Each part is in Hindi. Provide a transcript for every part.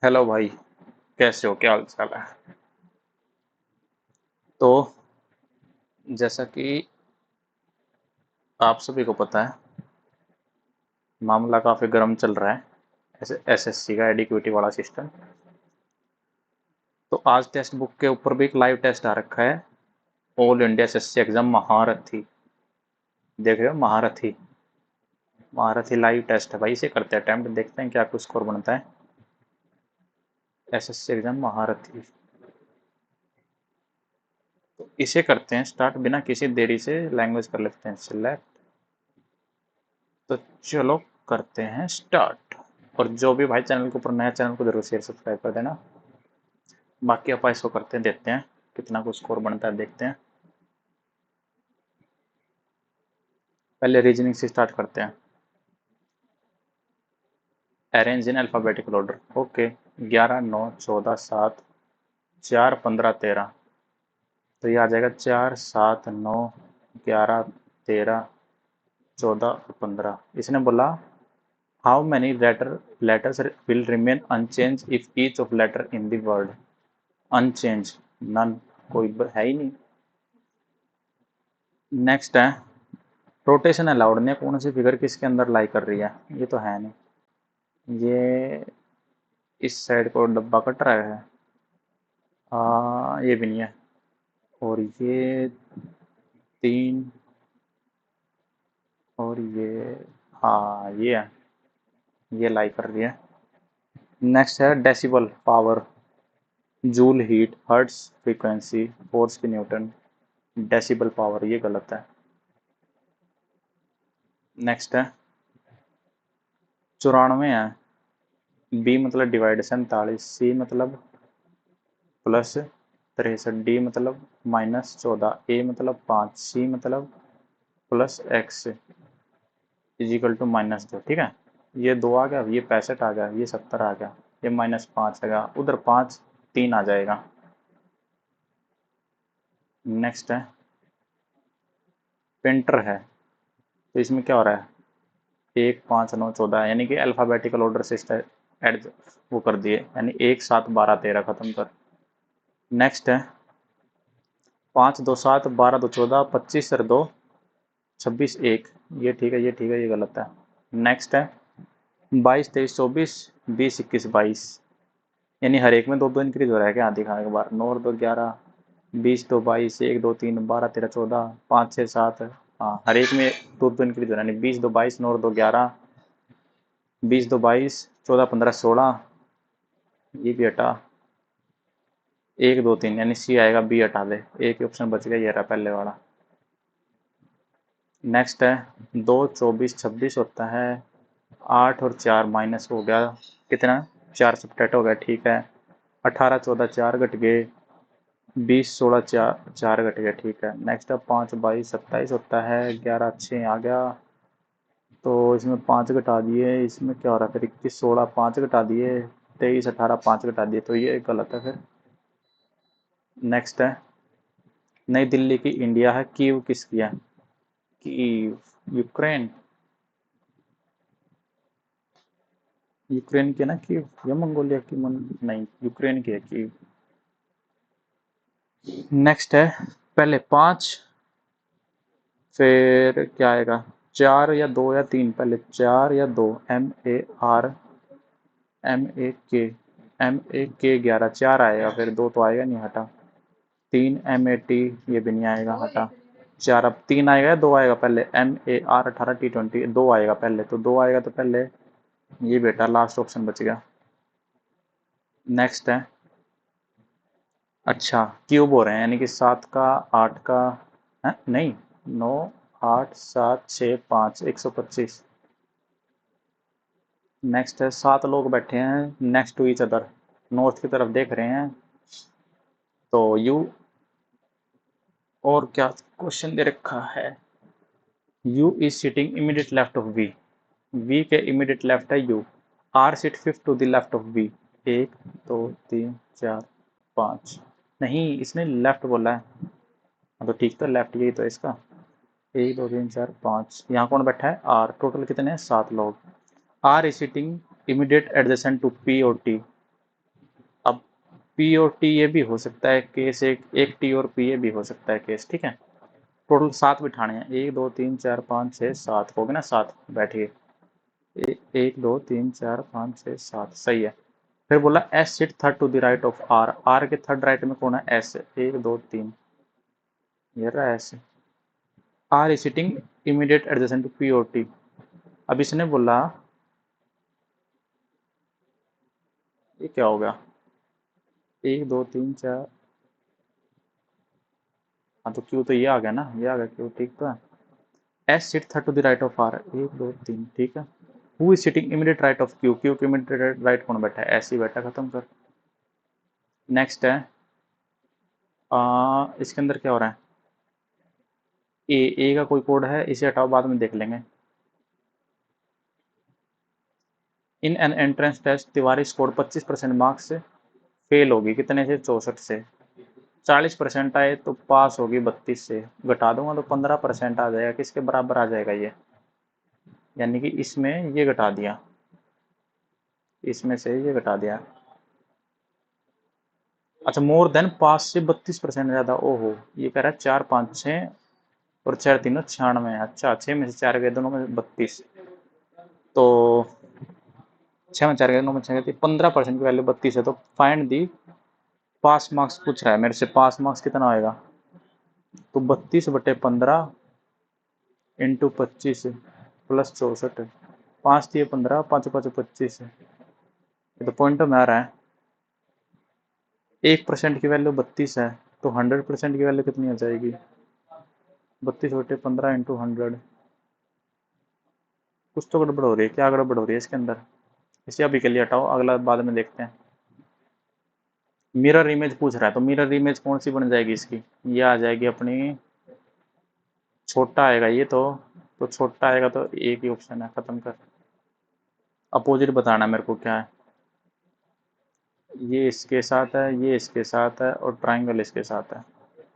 हेलो भाई। कैसे हो, क्या हाल चाल है? तो जैसा कि आप सभी को पता है, मामला काफ़ी गर्म चल रहा है। ऐसे एसएससी का एडिक्विटी वाला सिस्टम। तो आज टेक्स्ट बुक के ऊपर भी एक लाइव टेस्ट आ रखा है। ऑल इंडिया एसएससी एग्जाम महारथी। देख रहे हो, महारथी। महारथी लाइव टेस्ट है भाई, इसे करते हैं अटेम्प्ट, देखते हैं क्या कुछ स्कोर बनता है। एसएससी एग्जाम महारथी। तो इसे करते हैं स्टार्ट, बिना किसी देरी से लैंग्वेज कर लेते हैं सिलेक्ट। तो चलो करते हैं स्टार्ट। और जो भी भाई चैनल के ऊपर नया, चैनल को जरूर शेयर सब्सक्राइब कर देना। बाकी अपन इसको करते हैं, देखते हैं कितना कुछ स्कोर बनता है, देखते हैं। पहले रीजनिंग से स्टार्ट करते हैं। Arrange in alphabetical order, okay. 11, 9, 14, 7, 4, 15, 13। तो ये आ जाएगा 4, 7, 9, 11, 13, 14 और 15। इसने बोला how many letters will remain unchanged if each of letter in the word. Unchanged, none, कोई है ही नहीं। नेक्स्ट है रोटेशन अलाउड ने कौन सी फिगर किसके अंदर लाई कर रही है? ये तो है नहीं। ये इस साइड को डब्बा कट रहा है। ये भी नहीं है। और ये 3, और ये, हाँ ये है, ये लाई कर रही है। नेक्स्ट है decibel power, joule heat, hertz frequency, force की न्यूटन। डेसिबल पावर ये गलत है। नेक्स्ट है 94 है। बी मतलब डिवाइड 47, सी मतलब प्लस 63, डी मतलब -14, ए मतलब 5, सी मतलब +x इजिकल टू -2। ठीक है, ये 2 आ गया, ये 65 आ गया, ये 70 आ गया, ये -5 आ गया, उधर 5, 3 आ जाएगा। नेक्स्ट है पेंटर है। तो इसमें क्या हो रहा है? 1, 5, 9, 14, यानी कि अल्फ़ाबेटिकल ऑर्डर से एड वो कर दिए, यानी 1, 7, 12, 13 खत्म कर। नेक्स्ट है 5, 2, 7, 12, 2, 14, 25 सर 2, 26, 1। ये ठीक है, ये ठीक है, ये गलत है। नेक्स्ट है 22, 23, 24, 20, 21, 22। यानी हर एक में दो दो इंक्रीज हो रहा है क्या? दिखा एक बार। 9 और 2, 11, 20, 2, 22, 1, 2, 3, 12, 13, 14, 5, 6, 7। हाँ, हर एक में दो दो इंक्रीज हो रहा है, यानी 20, 2, 22, 9 और 2, 11, 20, 2, 22, 14, 15, 16। ये भी हटा, 1, 2, 3, यानी सी आएगा, बी हटा दे, एक ही ऑप्शन बच गया, ये रहा पहले वाला। नेक्स्ट है 2, 24, 26 होता है। 8 और 4 माइनस हो गया, कितना? 4 सब्ट्रैक्ट हो गया, ठीक है। 18, 14, 4 घट गए। 20, 16, 4, 4 घट गया, ठीक है। नेक्स्ट है 5, 22, 27 होता है। 11, 6 आ गया, तो इसमें 5 घटा दिए, इसमें क्या हो रहा है फिर? 21, 16, 5 घटा दिए। 23, 18, 5 घटा दिए, तो ये गलत है फिर। नेक्स्ट है नई दिल्ली की इंडिया है, कीव किसकी है? Kyiv Ukraine. यूक्रेन की है ना कीव, या मंगोलिया की? नहीं, यूक्रेन की है कीव। नेक्स्ट है पहले 5, फिर क्या आएगा? 4 या 2 या 3? पहले 4 या 2? M A R, M A K, 11, 4 आएगा, फिर 2 तो आएगा नहीं, हटा। 3, MAT, ये भी नहीं आएगा, हटा। 4, अब 3 आएगा या 2 आएगा? पहले MAR, 18, T20, 2 आएगा पहले, तो 2 आएगा, तो पहले ये बेटा लास्ट ऑप्शन बच गया। नेक्स्ट है अच्छा क्यूब हो रहे हैं, यानी कि 7 का, 8 का है नहीं, 9, 8, 7, 6, 5, 125। नेक्स्ट है 7 लोग बैठे हैं next to each other, north की तरफ देख रहे हैं। तो यू, और क्या क्वेश्चन दे रखा है? U is sitting immediate left of V. V के इमीडिएट लेफ्ट है U. R sit fifth to the left of V. 1, 2, 3, 4, 5। नहीं, इसने लेफ्ट बोला है। हाँ, तो ठीक, तो लेफ्ट यही तो है इसका। 1, 2, 3, 4, 5। यहाँ कौन बैठा है? आर। टोटल कितने हैं? 7 लोग। R is sitting immediate adjacent to P और टी। पी और टी ये भी हो सकता है केस, एक टी और पी ये भी हो सकता है केस, ठीक है। टोटल 7 बिठाने हैं, 1 2 3 4 5 6 7 हो गए ना, 7 बैठिए। 1 2 3 4 5 6 7 सही है। फिर बोला S sit third to the right of R, R के थर्ड राइट में कौन है, एस। 1 2 3 ये रहा S. R is sitting immediate adjacent to P और टी। अब इसने बोला ये क्या हो गया, 1 2 3 4, हाँ तो क्यू तो ये आ गया ना, ये आ गया क्यू, ठीक तो है। S sit third to the right of R, 1 2 3, ठीक है। Who is sitting immediate right of Q, Q के इमीडिएट राइट कौन बैठा है, ऐसे ही बैठा, खत्म कर। नेक्स्ट है इसके अंदर क्या हो रहा है, ए का कोई कोड है, इसे हटाओ बाद में देख लेंगे। In an entrance test Tiwari score 25% marks से फेल होगी, कितने से, 64 से। 40% आए तो पास होगी 32 से, घटा दूंगा तो 15% आ जाएगा, किसके बराबर आ जाएगा ये, यानी कि इसमें ये घटा दिया, इसमें से ये घटा दिया। अच्छा, मोर देन पास से 32% ज्यादा, ओहो, ये कह रहा है 4 5 6 और 4 3 96। अच्छा, 6 में से 4 गए, दोनों में 32, तो 6 में 4 गए, 9 में 6 गए, 15% की वैल्यू 32 है, तो फाइंड दी पास मार्क्स पूछ रहा है मेरे से, पास मार्क्स कितना होएगा, तो 32/15 इंटू 25 प्लस 64, 5 × 3 = 15, 5 × 5 = 25, ये तो पॉइंट में आ रहा है। 1% की वैल्यू 32 है, तो 100% की वैल्यू कितनी हो जाएगी, 32/15 इंटू 100। कुछ तो गड़बड़ हो रही है, क्या गड़बड़ हो रही है इसके अंदर, इसे अभी के लिए हटाओ, अगला बाद में देखते हैं। मिरर इमेज पूछ रहा है, तो मिरर इमेज कौन सी बन जाएगी इसकी, ये आ जाएगी अपनी, छोटा आएगा ये तो छोटा आएगा तो एक ही ऑप्शन है, खत्म कर। अपोजिट बताना मेरे को क्या है, ये इसके साथ है, ये इसके साथ है, और ट्राइंगल इसके साथ है।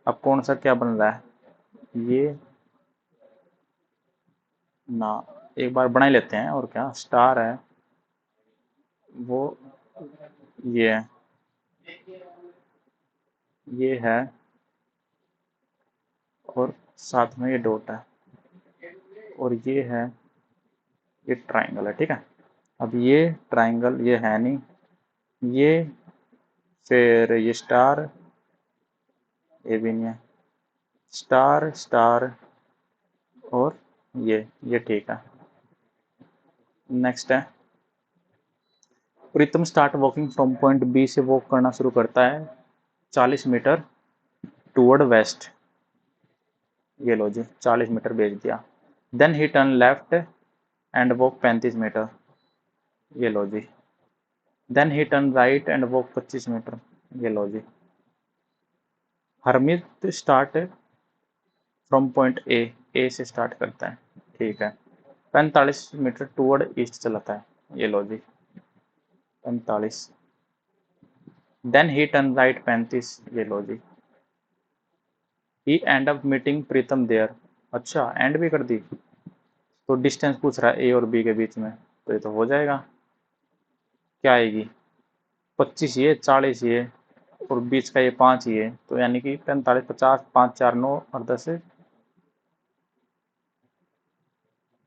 अब कौन सा क्या बन रहा है, ये ना, एक बार बना ही लेते हैं, और क्या, स्टार है वो, ये है, ये है, और साथ में ये डॉट है, और ये है, ये ट्राइंगल है, ठीक है। अब ये ट्राइंगल ये है नहीं, ये, फिर ये स्टार, ये भी नहीं है, स्टार स्टार, और ये ठीक है। नेक्स्ट है, Pritam start walking from point B से वॉक करना शुरू करता है 40 मीटर टूवर्ड वेस्ट, ये लो जी 40 मीटर भेज दिया। Then he turn left and walk 35 metre, ये लो जी। Then he turn right and walk 25 metre, ये लो जी। Harmit start from point A से स्टार्ट करता है, ठीक है। 45 मीटर टूवर्ड ईस्ट चलाता है, ये लो जी 45। देन ही टर्न राइट 35, ये लो जी। He end up meeting Pritam there, अच्छा एंड भी कर दी, तो डिस्टेंस पूछ रहा है ए और बी के बीच में, तो ये तो हो जाएगा, क्या आएगी, 25 ये, 40 ये, और बीच का ये 5 ये, तो यानी कि 45 50, 5 4 9 और 10,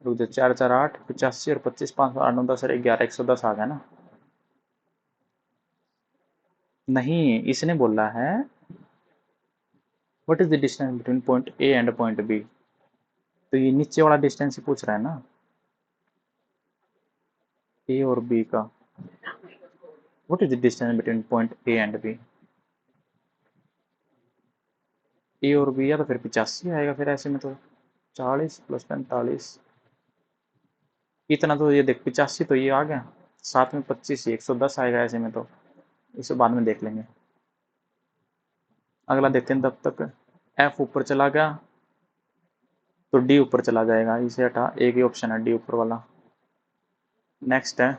रुक जाओ, 4 4 8, 85 और 25, 5 8 9 10 और 11, 110 आ गया ना। नहीं, इसने बोला है what is the distance between point A and point B, तो ये नीचे वाला डिस्टेंस ही पूछ रहा है ना, ए और बी का। What is the distance between point A and B, A और बी, या तो फिर 85 आएगा, फिर ऐसे में तो 40 + 45, इतना तो ये देख 85 तो ये आ गया, साथ में 25 110 आएगा ऐसे में, तो इसे बाद में देख लेंगे। अगला देखते हैं, तब तक एफ ऊपर चला गया तो डी ऊपर चला जाएगा, इसे हटा, एक ही ऑप्शन है डी ऊपर वाला। नेक्स्ट है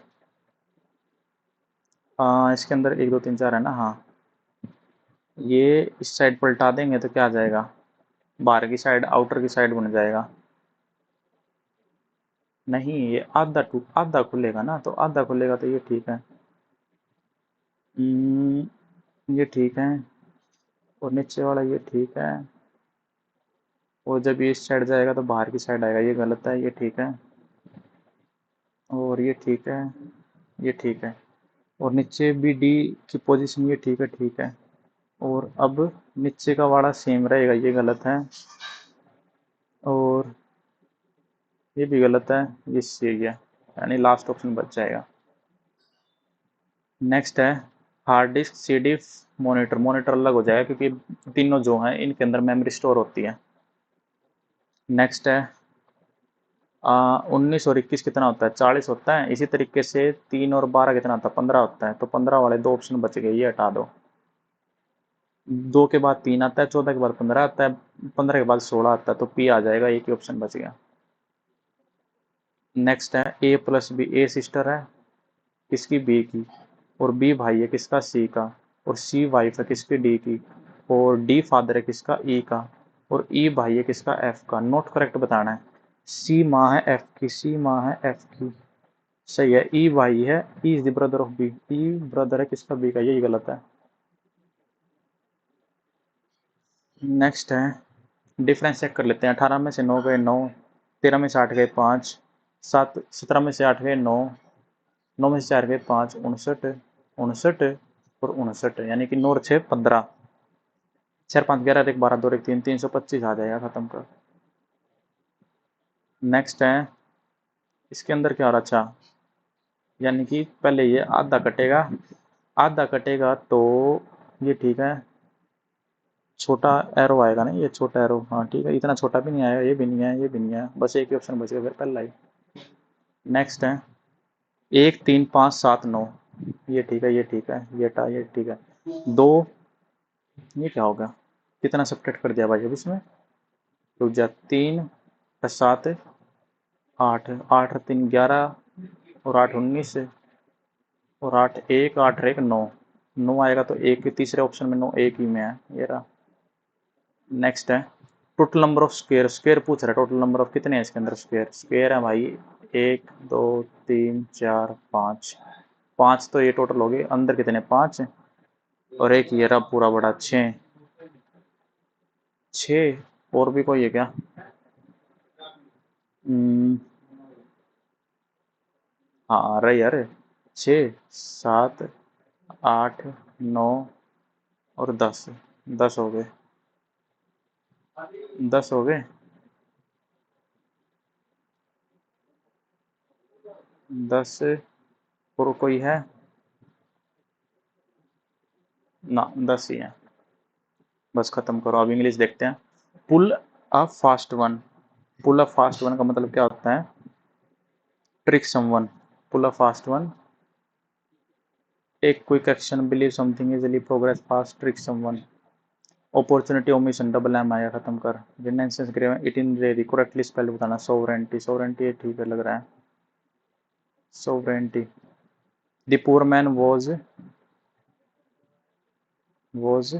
इसके अंदर 1 2 3 4 है ना, हाँ, ये इस साइड पलटा देंगे तो क्या आ जाएगा, बाहर की साइड, आउटर की साइड बन जाएगा। नहीं, ये आधा खुलेगा ना, तो आधा खुलेगा तो ये ठीक है। ये ठीक है, और नीचे वाला ये ठीक है, और जब ये इस साइड जाएगा तो बाहर की साइड आएगा, ये गलत है, ये ठीक है, और ये ठीक है, ये ठीक है, और नीचे भी डी की पोजीशन ये ठीक है, ठीक है, और अब नीचे का वाला सेम रहेगा, ये गलत है, और ये भी गलत है, ये सही है, यानी लास्ट ऑप्शन बच जाएगा। नेक्स्ट है hard disk, C D, monitor. Monitor अलग हो जाएगा क्योंकि तीनों जो हैं इनके अंदर मेमोरी स्टोर होती है। नेक्स्ट है 19 और 21 कितना होता है, 40 होता है। इसी तरीके से 3 और 12 कितना होता है, 15 होता है। तो 15 वाले दो ऑप्शन बच गए, ये हटा दो। 2 के बाद 3 आता है, 14 के बाद 15 आता है, 15 के बाद 16 आता है, तो पी आ जाएगा, एक ही ऑप्शन बच गया। नेक्स्ट है ए प्लस बी। ए सिस्टर है किसकी, बी की, और बी भाई है किसका, सी का, और सी वाइफ है किसकी, डी की, और डी फादर है किसका, ई का, और ई भाई है किसका, एफ का। नॉट करेक्ट बताना है। सी माँ है एफ की, सी माँ है एफ की, सही है। ई भाई है, E is the brother of B, E brother है किसका, बी का, यही गलत है। नेक्स्ट है डिफरेंस चेक कर लेते हैं। 18 में से 9 गए 9, 13 में से 8 गए 5, 17 में से 8 गए 9, 9 में से 4 गए 5, 59, 59 और 59, यानी कि 9 और 6 15, 4 5 11 1 12 2 1 3, 325 आ जाएगा, खत्म कर। नेक्स्ट है इसके अंदर क्या हो रहा, अच्छा, यानी कि पहले ये आधा कटेगा, आधा कटेगा तो ये ठीक है, छोटा एरो आएगा ना, ये छोटा एरो, हाँ ठीक है, इतना छोटा भी नहीं आएगा, ये भी नहीं है, ये भी नहीं है, बस एक ही ऑप्शन बचेगा फिर पहला ही। नेक्स्ट है 1 3 5 7 9, ये ठीक है, ये ठीक है, ये ठीक है, दो, ये क्या होगा, कितना सब्ट्रैक्ट कर दिया भाई अब इसमें, रुक जा, 3 + 7 8, 8 3 11, और 8 19, और 8 1 8 1 9, 9 आएगा तो एक तीसरे ऑप्शन में 9 एक ही में है, ये रहा। नेक्स्ट है total number of square. Square पूछ रहा है, टोटल नंबर ऑफ कितने हैं इसके अंदर स्क्वेयर, स्क्वेयर है भाई 1 2 3 4 5, 5 तो ये टोटल हो गए, अंदर कितने 5, और एक ये रहा पूरा बड़ा 6, 6, और भी कोई है क्या, हम्म, हाँ रही यार, 6 7 8 9 और 10, 10 हो गए, 10 हो गए, 10, और कोई है ना, 10 ही है, बस खत्म करो। अब इंग्लिश देखते हैं। Pull a fast one. Pull a fast one का मतलब क्या होता है, trick someone. Pull a fast one, take quick action, believe something easily, progress fast, trick someone. Opportunity, omission, double M आया, खत्म कर। Renaissance graven, it in ready, correctly spell बताना। सोवरेंटी, सोवरेंटी ठीक है लग रहा है, sovereignty. The poor man was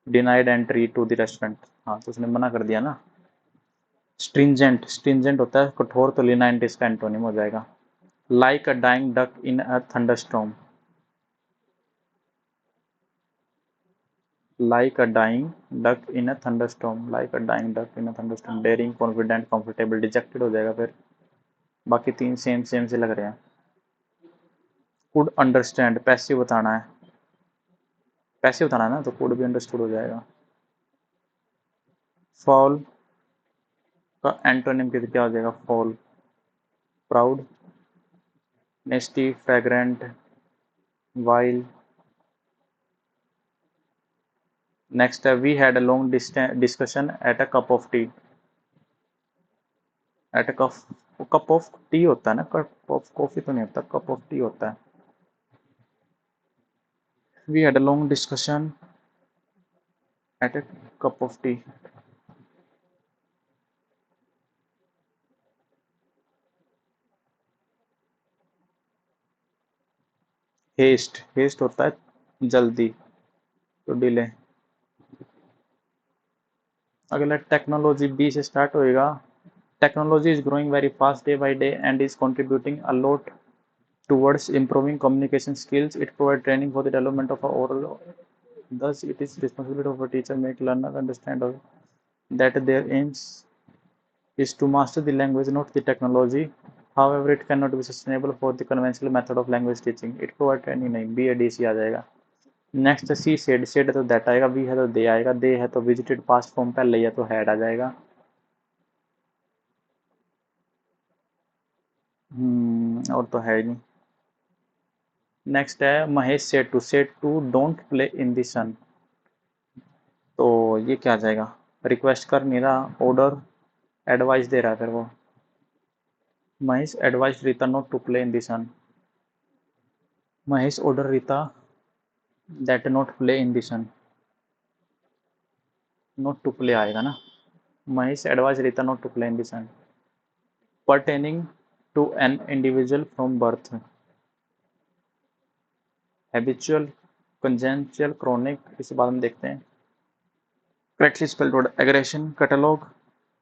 denied entry to the restaurant, हाँ तो उसने मना कर दिया ना। स्ट्रिंजेंट, स्ट्रिंजेंट होता है कठोर, तो लिनाइंट इसका एंटोनिम हो जाएगा। Like a dying duck in a thunderstorm, like a dying duck in a thunderstorm, like a dying duck in a thunderstorm, daring, confident, comfortable, dejected हो जाएगा फिर। बाकी तीन सेम सेम से लग रहे हैं। could understand, पैसिव बताना है, पैसिव बताना है ना, तो could भी understood हो जाएगा। fall का एंटोनिम क्या हो जाएगा, fall, proud, nasty, fragrant, vile। Next है we had a long discussion at a cup of tea, at a cup of tea होता है ना, cup of coffee तो नहीं होता, cup of tea होता है। we had a long discussion at a cup of tea। Haste, haste होता है जल्दी, तो डिले। अगला टेक्नोलॉजी, बी से स्टार्ट होएगा। Technology is growing very fast day by day and is contributing a lot towards improving communication skills. It provides training for the development of oral. Thus, it is responsibility of a teacher make learner understand that their aims is to master the language, not the technology. However, it cannot be sustainable for the conventional method of language teaching. It provides training नहीं, BADC आ जाएगा. नेक्स्ट सी सेड, सेड है तो दैट आएगा, बी है तो दे आएगा, दे है तो विजिटेड पास्ट फॉर्म पहले ही है तो हैड आ जाएगा. और तो है ही नहीं. नेक्स्ट है Mahesh said to don't play in the sun. तो ये क्या आ जाएगा, रिक्वेस्ट कर नहीं रहा, ऑर्डर एडवाइस दे रहा है. फिर वो Mahesh advice Rita not to play in the sun. Mahesh order Rita that not play in the sun. Not to play आएगा ना. Mahesh advice Rita not to play in the sun. Pertaining to an individual from birth. Habitual, congenital, chronic, इस बाद में देखते हैं. Correctly spelled word aggression. Catalogue,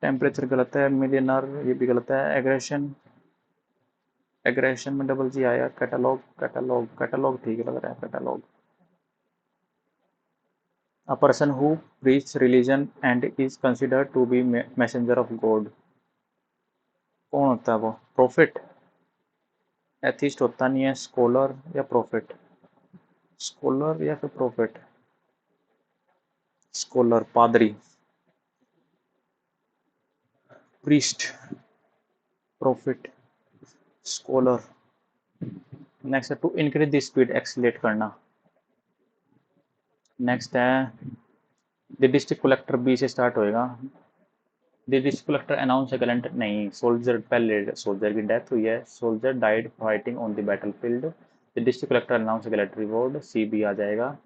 temperature गलत है. मिलियनर, ये भी गलत है. एग्रेशन, एग्रेशन में डबल जी आया. कैटलॉग, कैटलॉग, कैटलॉग ठीक लग रहा है. Catalogue. A person who preaches religion and is considered to be messenger of God. कौन होता है वो? प्रोफिट. एथिस्ट होता नहीं है. स्कॉलर या प्रोफिट? स्कॉलर या फिर प्रोफिट? स्कॉलर, पादरी. Priest, prophet, scholar. नेक्स्ट है to increase the speed, accelerate करना. नेक्स्ट है द डिस्ट्रिक्ट कलेक्टर, बी से स्टार्ट होएगा. The district collector announce gallant, नहीं, सोल्जर, पहले सोल्जर की डेथ हुई है. Soldier died fighting on the battle field. The district collector announce gallant reward, C B आ जाएगा.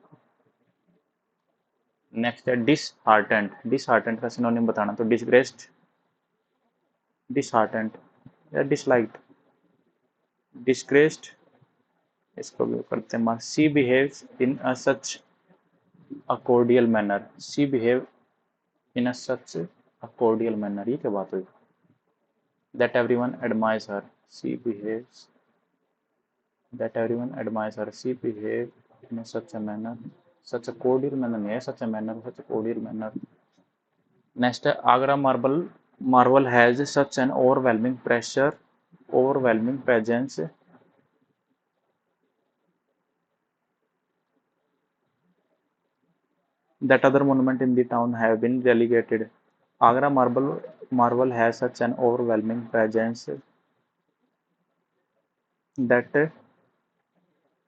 नेक्स्ट है डिसहार्टेंड. डिसहार्टेंड का सिनोनिम बताना, तो डिसग्रेस्ड, डिसहार्टेंड या डिसलाइक्ड. डिसग्रेस्ड, इसको भी करते हैं. She behaves in a such a cordial manner. She behave in a such a cordial manner, ये क्या बात हुई? That everyone admires her. She behaves, that everyone admires her. She behave in a such a manner. Such a cordial manner नहीं है, such a manner, such a cordial manner. Next है Agra marble has such an overwhelming pressure, overwhelming presence. That other monument in the town have been relegated. Agra marble has such an overwhelming presence that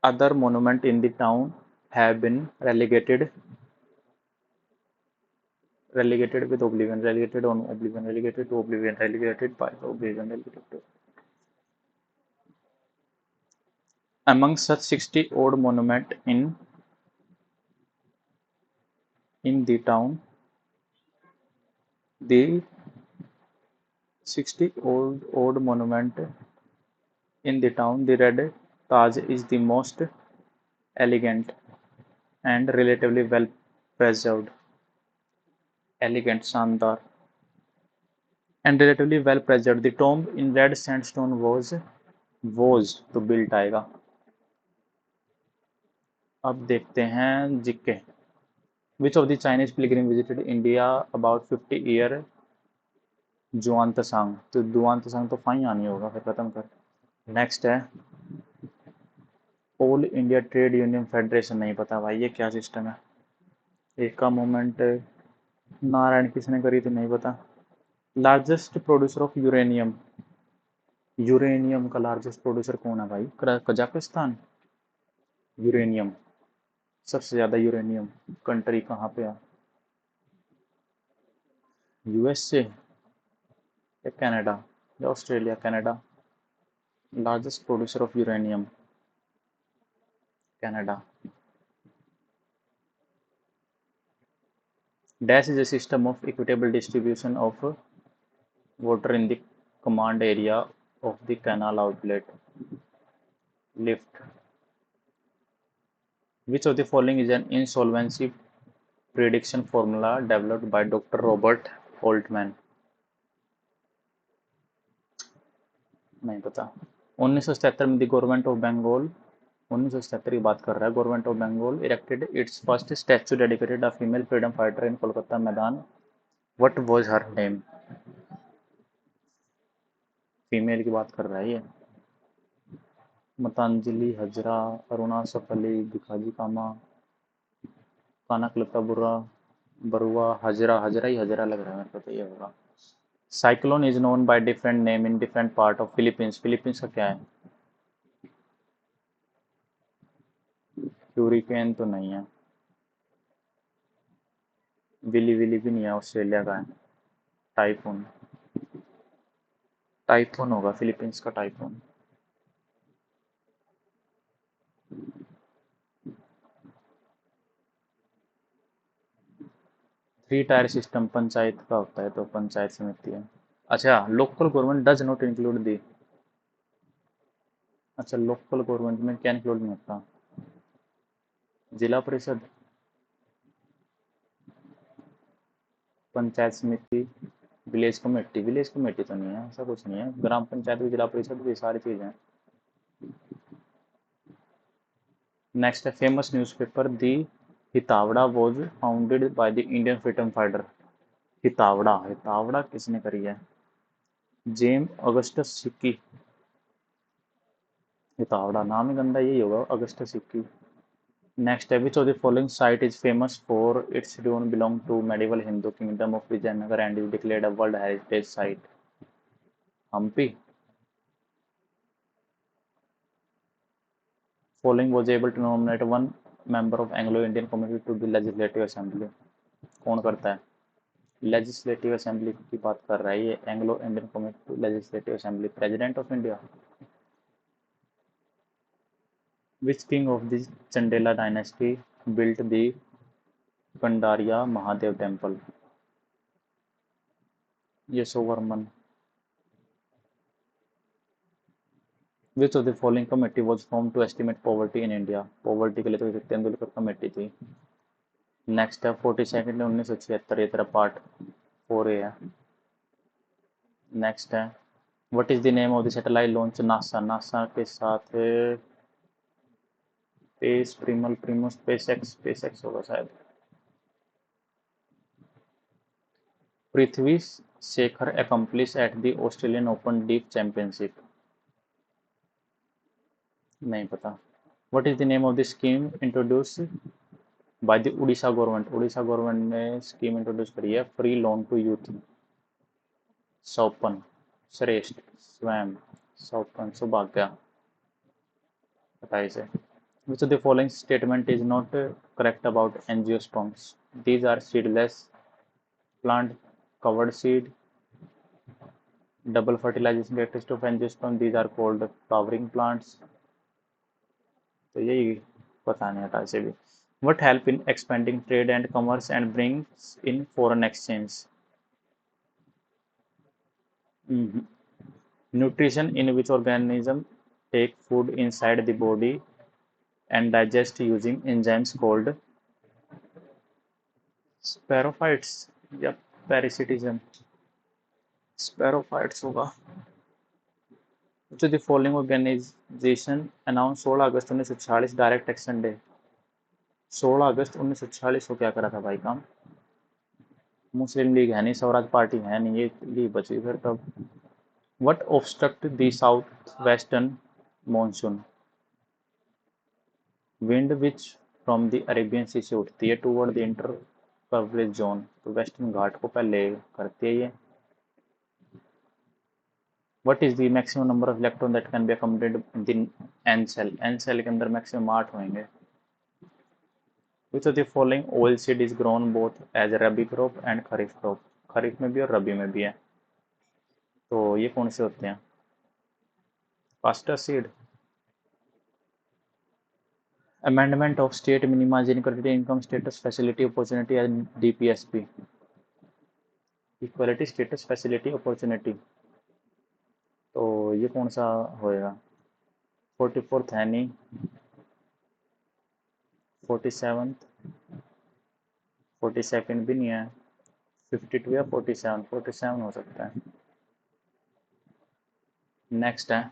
other monument in the town have been relegated. Relegated with oblivion, relegated on oblivion, relegated to oblivion, relegated by oblivion, relegated to. Among such 60 odd monument in the town, the 60 odd monument in the town, the red Taj is the most elegant and relatively well preserved. Elegant, शानदार, and relatively well preserved. The tomb in red sandstone was तो built आएगा. अब देखते हैं जिक्के. Which of the Chinese pilgrim visited India about 50 year? जुआन तसांग. तो जुआन तसांग तो फाइन आनी होगा, फिर खत्म कर. नेक्स्ट है all India trade union federation. नहीं पता भाई ये क्या सिस्टम है. एक का मूवमेंट नारायण किसने करी थी, नहीं पता. Largest producer of uranium. Uranium का लार्जेस्ट प्रोड्यूसर कौन है भाई? कजाकिस्तान. यूरेनियम, सबसे ज्यादा यूरेनियम कंट्री कहाँ पे है? यूएसए या कनाडा या Australia? Canada. Largest producer of uranium, Canada. Dash is a system of equitable distribution of water in the command area of the canal outlet. Lift. Which of the following is an insolvency prediction formula developed by Dr. Robert Altman? नहीं पता. 1977 में द गवर्नमेंट ऑफ बंगाल, 1977 की बात कर रहा है, government of Bengal erected its first statue dedicated a female freedom fighter in Kolkata Maidan. What was her name? Female की बात कर रहा है ये। मतांजलि हजरा, अरुणा सफली, भिखाजी कामा, कानक बुरा, बरुआ, हजरा, हजरा ही हजरा लग रहा है मेरे को, तो ये होगा। Cyclone is known by different name in different part of Philippines, Philippines का क्या है? ह्यूरिकेन तो नहीं है, विली विली भी नहीं है, ऑस्ट्रेलिया का है। टाइफून, टाइफून होगा फिलीपींस का, typhoon. Three tier system panchayat का होता है, तो पंचायत समिति है। अच्छा, local government does not include दी, अच्छा लोकल गवर्नमेंट में क्या इंक्लूड नहीं होता? जिला परिषद, पंचायत समिति, विलेज कमेटी, विलेज कमेटी तो नहीं है, ऐसा कुछ नहीं है, ग्राम पंचायत भी, जिला परिषद भी, सारी चीजें। नेक्स्ट है famous newspaper the Hitavada was founded by the Indian freedom fighter. Hitavada, Hitavada किसने करी है? जेम अगस्टस सिक्की। हितावड़ा नाम ही गंदा, यही होगा, अगस्टस सिक्की। नेक्स्ट है which of the following site is famous for its dune belong to medieval Hindu kingdom of Vijayanagar and is declared a world heritage site? Hampi. Following was able to nominate one member of Anglo-Indian community to the legislative assembly? कौन करता है? लेजिस्लेटिव असेंबली की बात कर रहा है ये, Anglo Indian community legislative assembly, president of India. Which king of the Chandela dynasty built the Kandariya Mahadev temple? Yashovarman. Which of the following committee was form to estimate poverty in India? Poverty के लिए तो तेंदुलकर कमेटी थी। नेक्स्ट है 42 1976, ये तेरा पार्ट 4A है। नेक्स्ट है what is the name of the satellite launch NASA, NASA के साथ space primal primo SpaceX, SpaceX होगा शायद। Prithvi Shekhar accomplish at the Australian open deaf championship? नहीं पता। What is the name of the scheme introduce by the Orissa government, Orissa government ने स्कीम इंट्रोड्यूस करी है, फ्री लोन टू यूथ? सौपन, श्रेष्ठ, स्वयं, सौपन, सौभाग्य, पता है इसे। Which of the following statement is not correct about angiosperms? These are seedless plant covered seed. Double fertilization characteristic of angiosperm. These are called flowering plants. तो यही पता नहीं था इसे भी। What help in expanding trade and commerce and brings in foreign exchange? Nutrition, in which organism take food inside the body and digest using enzymes called स्पैरोफाइट्स या पैरासिटिज्म? स्पैरोफाइट्स होगा। जो the following organisation announce 16 August 1946 direct action day? 16 अगस्त 1946 को क्या करा था भाई काम? मुस्लिम लीग है नहीं, स्वराज पार्टी है नहीं, ये लीग बची फिर तब। What obstruct the south western monsoon? Wind which from the Arabian sea से उठती है toward the inter convergence zone, तो वेस्टर्न घाट को पहले करती है ये। What is the maximum number of electron that can be accommodated in the N cell? N cell के अंदर maximum 8 होंगे। Which of the following oil seed is grown both as a rabi crop and kharif crop? खरीफ में भी और रबी में भी है, तो ये कौन से होते हैं? Castor seed। Amendment of state minima inequality income status facility opportunity and DPSP? Equality status facility opportunity, तो ये कौन सा होएगा? 44th है नहीं, 47th, 42nd भी नहीं है, 52 या 47, 47 हो सकता है। नेक्स्ट है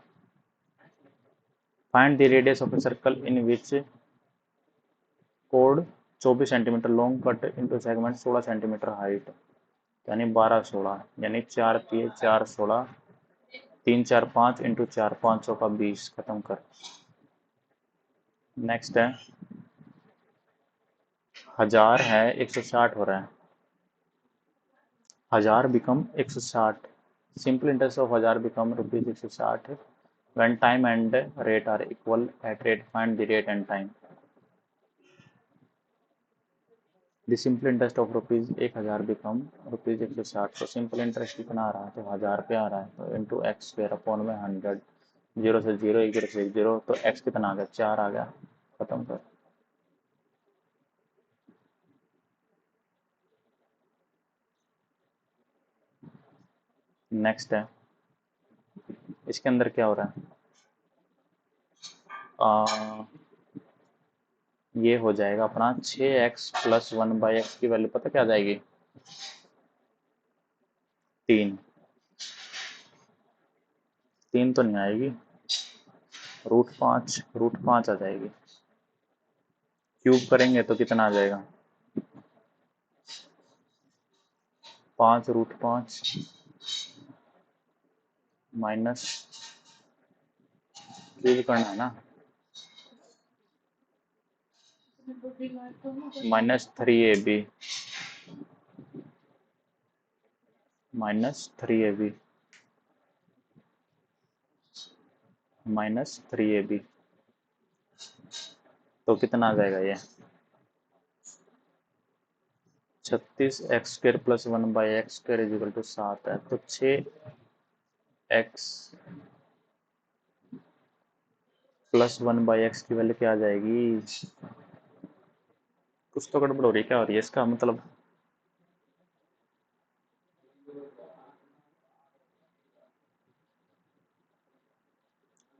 find the radius of a circle in which code 24 centimetre long cut into segment 16 centimetre height, यानी 12 16, यानी 4 3 4 16, 3 4 5 इंटू 4 500 का 20, खत्म कर। नेक्स्ट है 1000 है 160 हो रहा है, 1000 become 160, simple interest of 1000 become rupees 160 when time and rate are equal at rate find the rate and time। the simple interest of rupees 1000 become rupees 160, तो सिंपल इंटरेस्ट कितना आ रहा है, तो 1000 पे आ रहा है, तो इंटू एक्स स्क्वायर अपॉन में 100, 0 से 0 1 0 से 0, तो एक्स कितना आ गया 4 आ गया, खत्म कर। नेक्स्ट है इसके अंदर क्या हो रहा है, ये हो जाएगा अपना 6x प्लस 1/x की वैल्यू पता क्या आ जाएगी, 3, 3 तो नहीं आएगी, रूट 5 आ जाएगी। क्यूब करेंगे तो कितना आ जाएगा, 5√5 माइनस, क्यूब करना है ना, -3ab -3ab -3ab, तो कितना आ जाएगा ये 36x² plus 1/x² is equal to 7 है, तो 6x प्लस 1/x की वैल्यू क्या आ जाएगी, कुछ तो गड़बड़ हो रही है, क्या हो रही है इसका मतलब,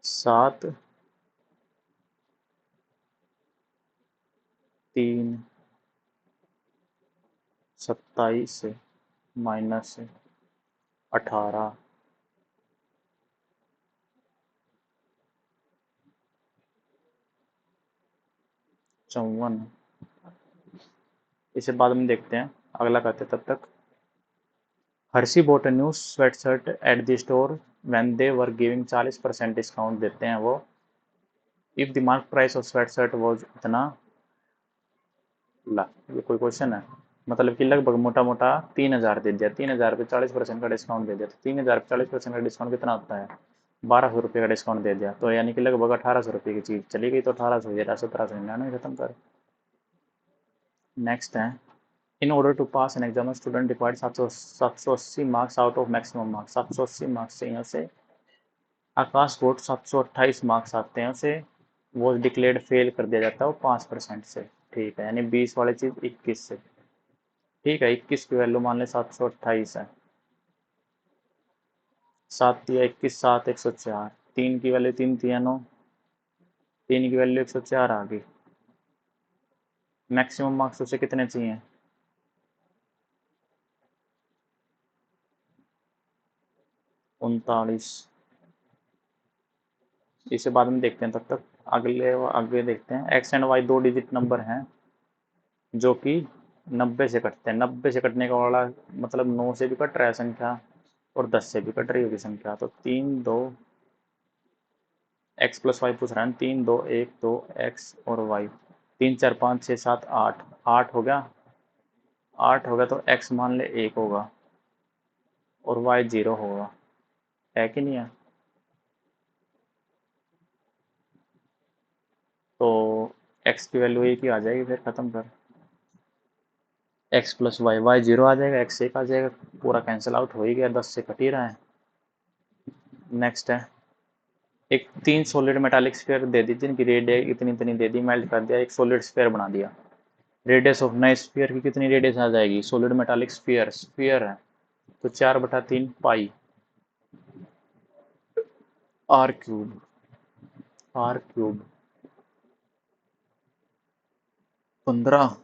7 3 27 माइनस 18 54, इसे बाद में देखते हैं, अगला करते तब तक। Harshi bought new sweat shirt at the store when they were giving 40% discount देते हैं वो, if the mark price of sweat shirt was इतना, ला ये कोई क्वेश्चन है, मतलब कि लगभग मोटा मोटा 3000 दे दिया, 3000 पे 40% का डिस्काउंट दे दिया, तो 3000 पे 40% का डिस्काउंट कितना होता है, 1200 रुपये का डिस्काउंट दे दिया, तो यानी कि लगभग 1800 रुपये की चीज़ चली गई, तो 1800 1799 खत्म कर। नेक्स्ट है in order to pass an exam student required 780 marks out of maximum marks, 780 marks से यहाँ से आकाश कोट 728 मार्क्स आते हैं उसे वो डिक्लेयर्ड फेल कर दिया जाता है वो 5% से, ठीक है, यानी 20 वाली चीज़ 21 से, ठीक है, 21 की वैल्यू मान ले 728 है, 7 तिया 21 7 104, 3 की वैल्यू 3 तिया 9, 3 की वैल्यू 104 आ गई, मैक्सिमम मार्क्स उसे कितने चाहिए, 39, इसे बाद में देखते हैं, तब तक आगे देखते हैं, X and Y 2 digit number हैं जो कि 90 से कटते हैं, 90 से कटने का वाला मतलब 9 से भी कट रहा है संख्या और 10 से भी कट रही होगी संख्या, तो 3 2 एक्स प्लस वाई पूछ रहा है, 3 2 1 2 एक्स और वाई, 3 4 5 6 7 8, 8 हो गया, 8 हो गया, तो एक्स मान ले 1 होगा और वाई 0 होगा, है कि नहीं है, तो एक्स की वैल्यू 1 ही आ जाएगी, फिर खत्म कर, एक्स प्लस वाई, वाई 0 आ जाएगा, एक्स 1 आ जाएगा, पूरा कैंसिल आउट हो ही गया, 10 से कट ही रहा है। नेक्स्ट है एक 3 सॉलिड मेटालिक स्फीयर दे दी, जिनकी रेडियस इतनी इतनी दे दी, मेल्ट कर दिया, एक सॉलिड स्फीयर बना दिया, रेडियस ऑफ नए स्फीयर की कितनी रेडियस आ जाएगी, सॉलिड मेटालिक स्फीयर स्फीयर है तो 4/3 पाई are cube, are cube 15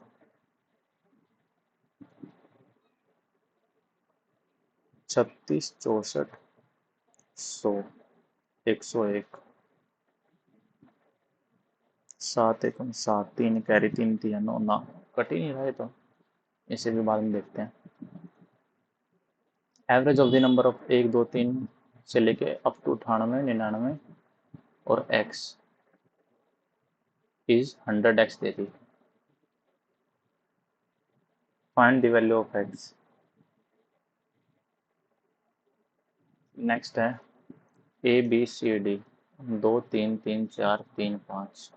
36 64 100 101, 7 Ekam 7, 3 carry, 3 3 9 ना, कट ही नहीं रहा है तो इसे भी बाद में देखते हैं। Average of the number of 1 2 3 से लेके अप टू 98 99 और x is 100x they the. Find the value of x। Next है ए बी सी डी 2 3 3 4 3 5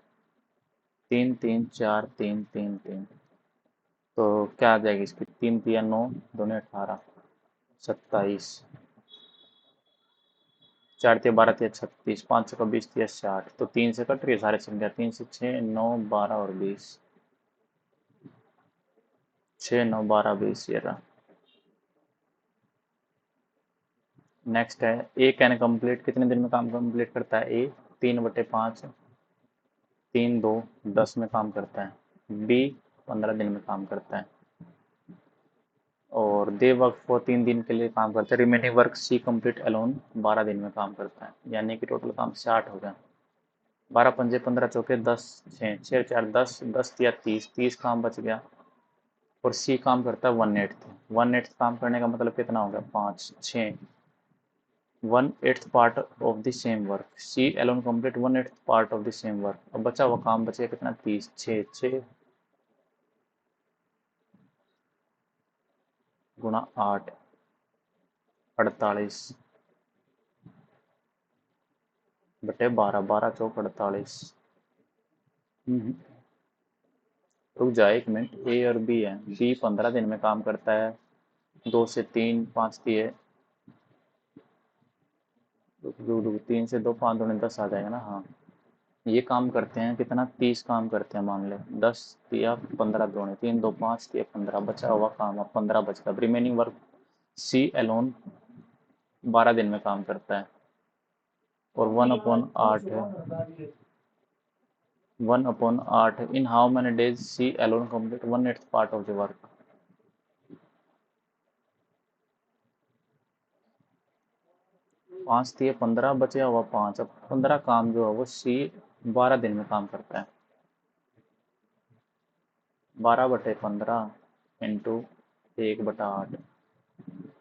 3 3 4 3 3 3, तो क्या आ जाएगी इसकी? 3 3 9 2 18 27, 4 3 12 3 36, 5 का 20 3 60, तो 3 से कट रही है सारे संख्या, 3 से 6 9 12 और 20, 6 9 12 20 ये रहा। नेक्स्ट है ए कैन कंप्लीट कितने दिन में काम कंप्लीट करता है? ए 3/5, 3 2 10 में काम करता है। बी 15 दिन में काम करता है। और दे वर्क फॉर 3 दिन के लिए काम करता है। रिमेनिंग वर्क सी कंप्लीट अलोन 12 दिन में काम करता है, यानी कि टोटल काम 60 हो गया। 12 पंजे 15 चौके 10, 6 6 4 10, 10 या 30, 30 काम बच गया। और सी काम करता है 1/8, 1/8 काम करने का मतलब कितना हो गया? 5 6, 1/8 part of the same work. C alone complete 1/8 part of the same work. अब बचा हुआ काम बचेगा कितना? 30, 6 6 गुणा 8 48 बटे 12, 12 चौक 48। रुक जाए एक मिनट, ए और बी है। बी 15 दिन में काम करता है, 2 से 3 5 दिए, 3 से 2 5 दूनी 10 आ जाएगा ना। हाँ, ये काम करते हैं कितना? 30 काम करते हैं मान ले। 10 दिया 15 दूनी 3 2 5 दिया 15, बचा हुआ काम अब 15 बचता। रिमेनिंग वर्क सी एलोन 12 दिन में काम करता है। और 1/8 है, 1/8 in how many days C alone complete 1/8 part of the work. 5 दिए 15, बचा हुआ 5। अब 15 काम जो है वो सी 12 दिन में काम करता है। 12/15 इंटू 1/8,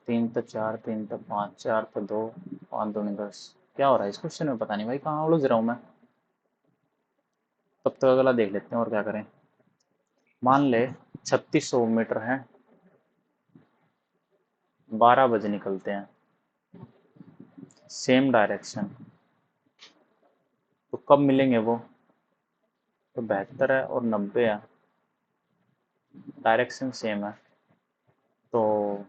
3 तो 4 3 तो 5 4 तो 2 5 दूनी 10। क्या हो रहा है इस क्वेश्चन में? पता नहीं भाई, कहाँ उलझ रहा हूँ मैं। तब तक अगला देख लेते हैं और क्या करें। मान ले 3600 मीटर है, 12 बजे निकलते हैं, सेम डायरेक्शन, तो कब मिलेंगे वो? तो 72 है और 90 है, डायरेक्शन सेम है, तो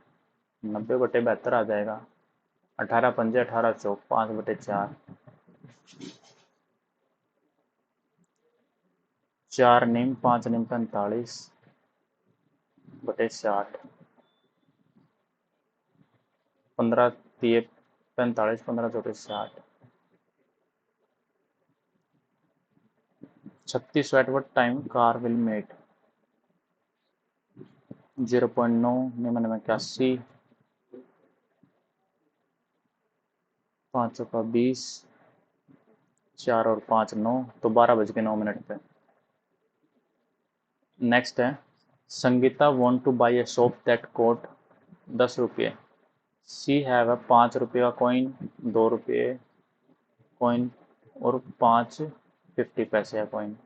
90/72 आ जाएगा। 18 पंजे 18 चौक 5/4, 4 नीम 5 नीम 45/60, 15 दिए 45, 15 चौके 60, 36 at what time car will meet? 0.9 99 81, 5 का 20, 4 और 5 9, तो 12:09 पे। नेक्स्ट है Sangeeta want to buy a shop that cost 10 रुपये। सी हैव अ 5 रुपये का कॉइन, 2 रुपये कॉइन और 5 50 पैसे का कॉइन।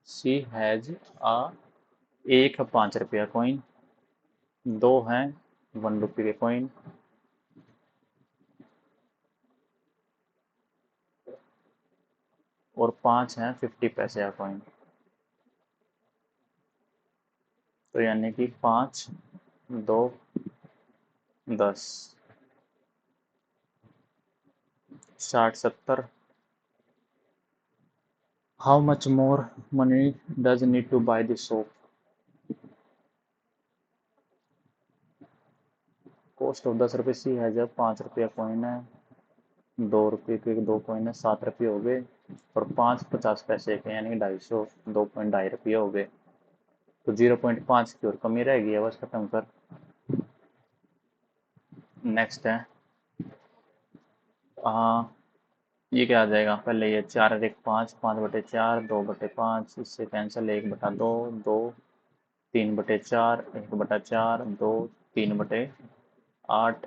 सी हैज आ, एक है 5 रुपये का कॉइन, 2 हैं 1 रुपये के कॉइन, और 5 हैं 50 पैसे का कॉइन। तो यानी कि 5 2 10, 60 70। How much more money does need to buy the soap? Cost of 10 रुपये। सी है जब 5 रुपया कॉइन है, 2 रुपये के 2 कॉइन है, 7 रुपये हो गए, और 5 50 पैसे के यानी कि 250, 2.2 रुपये हो गए, तो 0.5 की और कमी रहेगी। बस खत्म कर। नेक्स्ट है ये क्या आ जाएगा, पहले ये 4 और 1 5, 5/4, 2/5, इससे कैंसिल, 1/2, 2, 3/4, 1/4, 2, 3/8,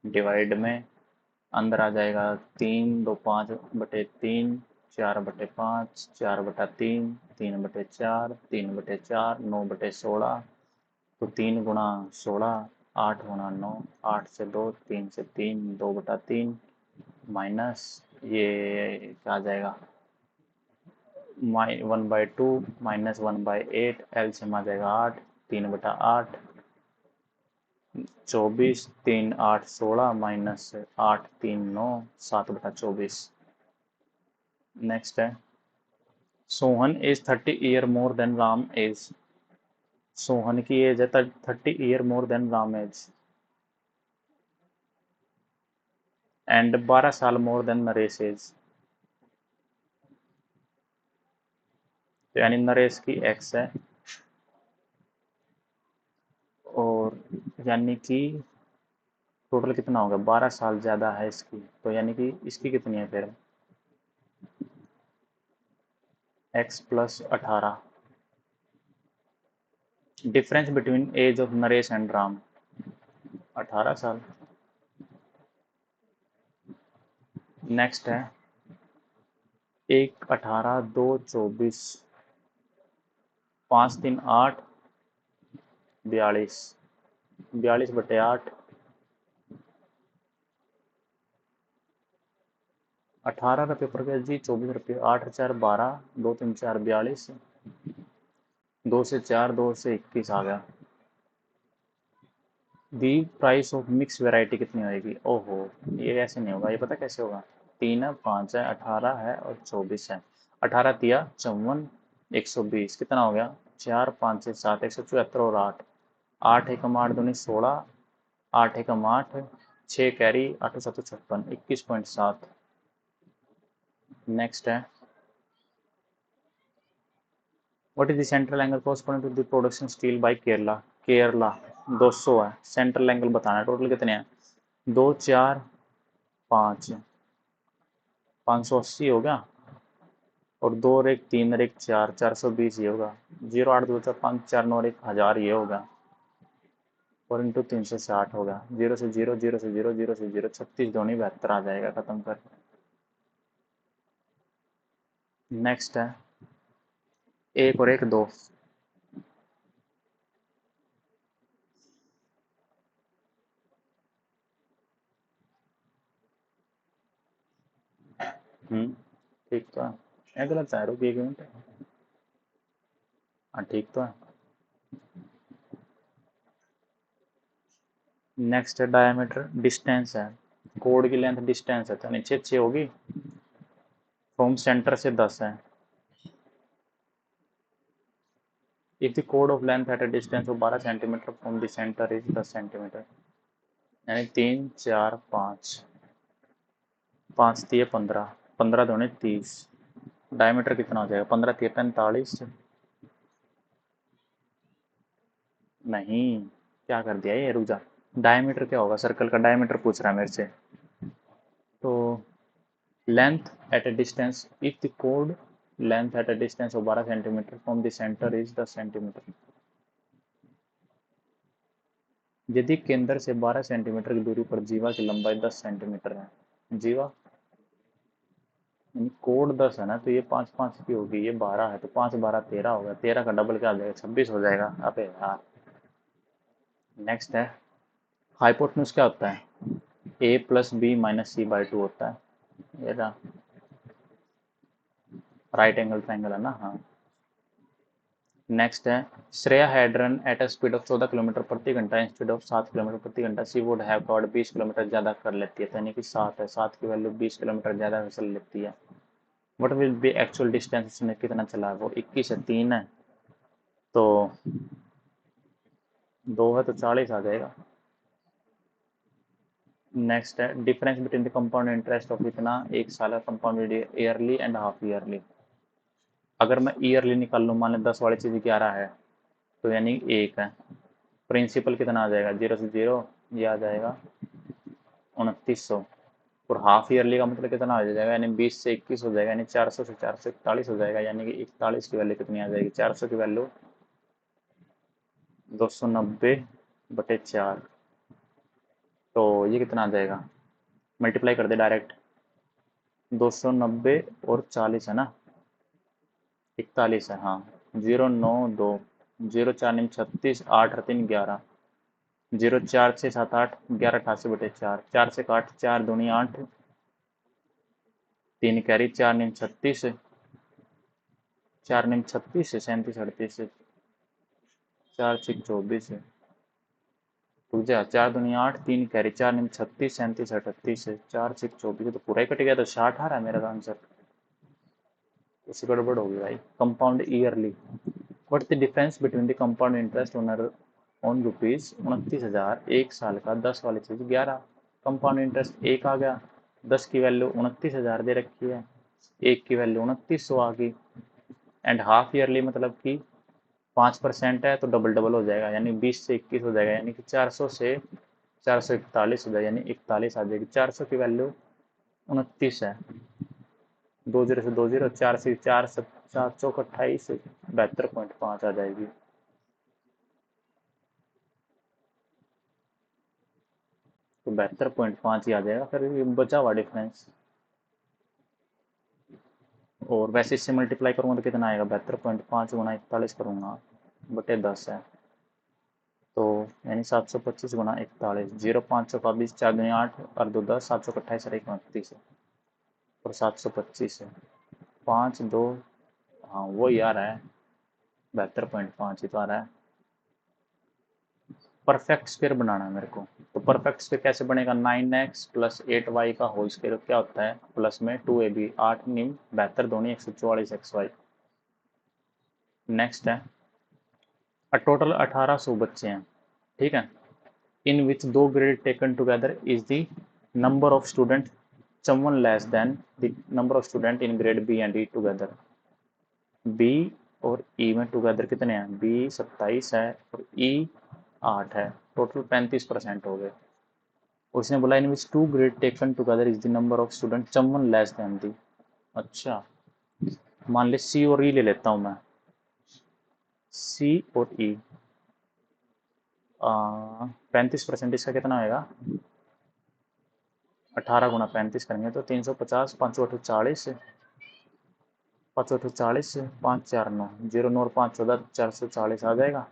डिवाइड में अंदर आ जाएगा 3, 2, 5/3, 4/5, 4/3, 3/4, 3/4, 9/16, तो 3 × 16, 8 × 9, 8 से 2, 3 से 3, 2/3, माइनस ये क्या आ जाएगा, 1/2 -1/8, एलसीएम आ जाएगा 8, 3/8, 24, 3 8 16 माइनस 8 3 9, 7/24। नेक्स्ट है, Sohan is 30 year more than Ram age. Sohan की एज है 30 year more than Ram age, and 12 साल मोर देन नरेश एज। तो यानी नरेश की एक्स है, और यानी कि टोटल कितना होगा, 12 साल ज़्यादा है इसकी, तो यानी कि इसकी कितनी है फिर, x + 18। Difference between age of Naresh and Ram 18 साल। नेक्स्ट है, 1 18, 2 24, 5 3 8, 42, 42/8, 18 का पेपर का जी 24 रुपये, 8 4 12, 2 3 4 42, 2 से 4, 2 से 21 आ गया। दी प्राइस ऑफ मिक्स वैरायटी कितनी होगी, ओहो ये ऐसे नहीं होगा, ये पता कैसे होगा, 3 है, 5 है, 18 है और 24 है, 18 तिया 54, 120, कितना हो गया, 4 5 से 7, 174 और 8, 8 एकम 8 दूनी 16, 8 एकम 8, 6 कैरी, 8 7 56, 21.7। नेक्स्ट है, what is the central angle corresponding to the production steel by Kerala. Kerala 200 है, सेंट्रल एंगल बताना है, टोटल कितने हैं, 2 4 5, 580 हो गया, और 2 और 1 3 और 1 4, 420 ये होगा, 0 8 2 4 5 4 9 और 1 1000 ये होगा, और इंटू 360 होगा, 0 से 0, 0 से 0, 0 से 0, 36 दूनी 72 आ जाएगा, खत्म कर। नेक्स्ट है, 1 और 1 2, ठीक तो है, ये गलत है, रुक 1 मिनट, हाँ ठीक तो है। नेक्स्ट है, डायमीटर डिस्टेंस है, कोड की लेंथ डिस्टेंस है, तो नीचे 6 होगी, फ्रॉम सेंटर से 10 है, if the code of length at a distance of 12 centimetre from the centre is 10 centimetre, यानी 3 4 5, 5 तिये 15, 15 दूनी 30, डायमीटर कितना हो जाएगा, 15 तिये 45, नहीं क्या कर दिया ये, रुक जा, डायमीटर क्या होगा, सर्कल का डायमीटर पूछ रहा है मेरे से, तो length at a distance, if the code length at a distance of 12 centimetre from the centre is 10 centimetre, यदि केंद्र से 12 सेंटीमीटर की दूरी पर जीवा की लंबाई 10 सेंटीमीटर है, जीवा कोड 10 है ना, तो ये 5 5 की होगी, ये 12 है, तो 5 12 13 होगा, 13 का डबल क्या आ जाएगा, 26 हो जाएगा, अबे यार। नेक्स्ट है, हाइपोटेन्यूज क्या होता है, a + b - c/2 होता है, ये रहा, राइट एंगल ट्रायंगल है ना, हाँ। नेक्स्ट है, Shreya had run at a speed of 14 kilometre प्रति घंटा इंस्टेड ऑफ 7 किलोमीटर प्रति घंटा, सी वुड हैव कवर्ड 20 किलोमीटर ज़्यादा कर लेती है, तो यानी कि 7 है, 7 की वैल्यू 20 किलोमीटर ज़्यादा चल लेती है। What will be actual distance, उसने कितना चला है, वो 21 है, 3 है, तो 2 है, तो 40 आ जाएगा। नेक्स्ट है, difference between the compound interest of इतना, 1 साल का compound yearly and half yearly, अगर मैं ईयरली निकाल लूँ, मान लें 10 वाली चीज़ 11 है, तो यानी 1 है, प्रिंसिपल कितना आ जाएगा, 0 से 0, ये आ जाएगा 2900, और हाफ ईयरली का मतलब कितना हो जाएगा, यानी 20 से 21 हो जाएगा, यानी 400 से 441 हो जाएगा, यानी कि 41 की वैल्यू कितनी आ जाएगी, 400 की वैल्यू 290/4। तो ये कितना आ जाएगा, मल्टीप्लाई कर दे डायरेक्ट, 290 और 40 है ना, 41 है, हाँ, 092, 0 4 9 36, 8 3 11, 0 4 6 7 8, 11 88/4, 4 से काट, 4 दूनी 8, 3 कैरी, 4 9 36, 4 9 36, 37 38, 4 6 24, रुक जा, 4 दूनी 8, 3 कैरी, 4 9 36, 37 38, 4 6 24, तो पूरा ही कट गया, तो 60 आ रहा है मेरा आंसर। इससे गड़बड़ होगी भाई। Compound yearly, what the difference between the compound interest on rupees 29,000, एक साल का, 10 वाली चीज 11, कंपाउंड इंटरेस्ट एक आ गया, 10 की वैल्यू 29,000 दे रखी है, एक की वैल्यू 2900 आ गई, एंड हाफ ईयरली मतलब कि 5% है तो डबल डबल हो जाएगा, यानी 20 से 21 हो जाएगा, यानी कि 400 से 441 हो जाएगा, यानी 41 आ जाएगी, 400 की वैल्यू 29 है, 20 से 20, 4 से 4, 7 चौक 28, 72.5 आ जाएगी। तो 72.5 ही आ जाएगा, फिर बचा हुआ डिफरेंस। और वैसे इससे मल्टीप्लाई करूंगा तो कितना आएगा, 72.5 गुना 41 करूंगा बटे 10 है, तो यानी 725 गुना 41, 0 5 चौका 20, 4 दूनी 8 और 2 10, 7 चौक 28 और 1 29 है, और 725 है, 5 2, हाँ वो ही आ रहा है, 72.5 ही तो आ रहा है। परफेक्ट स्क्वायर बनाना है मेरे को, तो परफेक्ट स्क्वायर कैसे बनेगा, 9x प्लस 8y का होल स्क्वायर क्या होता है, प्लस में 2ab, 8 निम 72 दूनी 144xy। नेक्स्ट है, टोटल 1800 बच्चे हैं, ठीक है, in which 2 grade taken together is the number of student someone less than the number of student in grade B and E together. B और ई में टुगेदर कितने हैं, बी 27 है और ई 8 है, टोटल 35% हो गए। उसने बोला in which 2 grade taken together is the number of student someone less than the. अच्छा, मान ले सी और ई ले लेता हूँ मैं, सी और ई, 35% इसका कितना होएगा, 18 गुना 35 करेंगे तो 350, 5 8 40, 5 8 40, 5 4 9, 0 9 और 5 14, 440 आ जाएगा।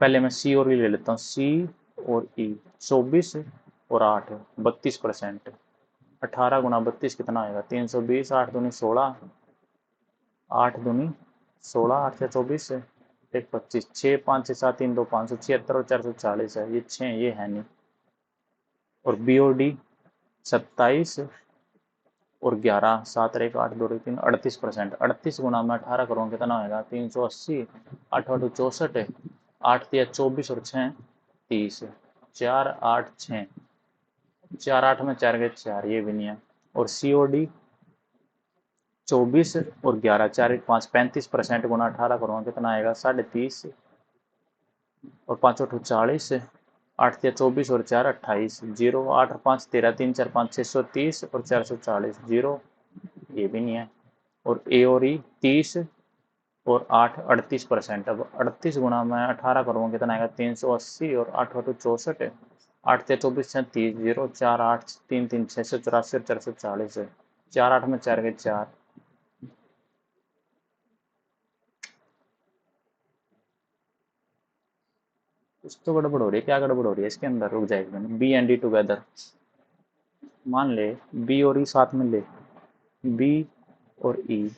पहले मैं सी और ई ले लेता हूँ, सी और ई 24 और 8, 32%, 18 गुना 32 कितना आएगा, 320, 8 दूनी 16, 8 दूनी 16, 8 से 24, 1 25, 6 5 6 7 3 2 576 और 440 है, ये 6 ये है नहीं। और बी और डी 27 और 11, 7 1 8 2 3, 38%, 38 गुना में 18 करूँगा कितना होगा, 380, 8 8 64, 8 3 24 और 6 30, 4 8 6, 4 8 में 4 गए 4, ये भी नहीं है। और सी ओ डी 24 और 11, 4 1 5, 35% गुना 18 करूँगा कितना आएगा, 30.5, और 5 8 40, 8 3 24 और 4 28, 0 8 और 5 13, 3 4 5 630 और 440, 0 ये भी नहीं है। और ए और ई 30 और 8 38%, अब 38 गुना में 18 करूँगा कितना आएगा, 380 और 8 8 64, 8 3 24 36, 0 4 8 3 3 684 और 440, 4 8 में 4 गए 4, कुछ तो गड़बड़ हो रही है, क्या गड़बड़ हो रही है इसके अंदर, रुक जाए एक minute, B and D together, मान ले बी और ई साथ में ले, बी और ई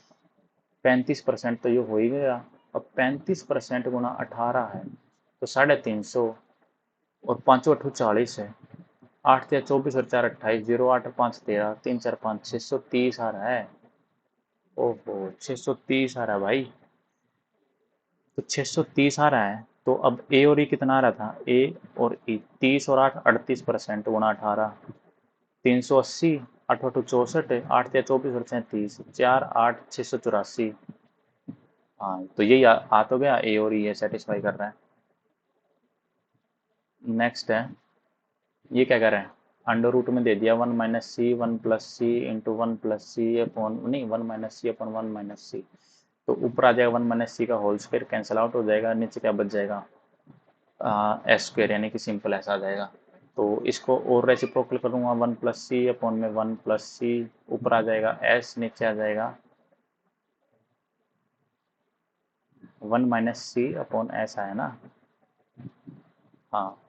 35% तो ये हो ही गया, अब 35% गुना 18 है तो 350, और 5 8 40 है, 8 3 24 और 4 28, 0 8 5 13, 3 4 5 630 आ रहा है, ओहो 630 आ रहा है भाई, तो 630 आ रहा है, तो अब ए और ई कितना आ रहा था, ए और ई 30 और 8 38% गुना 18, 380, 8 8 64, 8 3 24 और 37, 4 8 684, हाँ तो यही आ तो गया, ए और ई सेटिस्फाई कर रहा है। नेक्स्ट है, ये क्या कर रहे हैं, अंडर रूट में दे दिया 1 - c 1 + c into 1 + c upon नहीं 1 - c अपॉन 1 - c, तो ऊपर आ जाएगा 1 - c का होल स्क्वायर, कैंसिल आउट हो जाएगा, नीचे क्या बच जाएगा एस स्क्वायर, यानी कि सिंपल ऐसा आ जाएगा। तो इसको और रेसिप्रोकल करूँगा 1 + c अपॉन में 1 + c, ऊपर आ जाएगा s, नीचे आ जाएगा 1 - c अपॉन s आया ना। हाँ,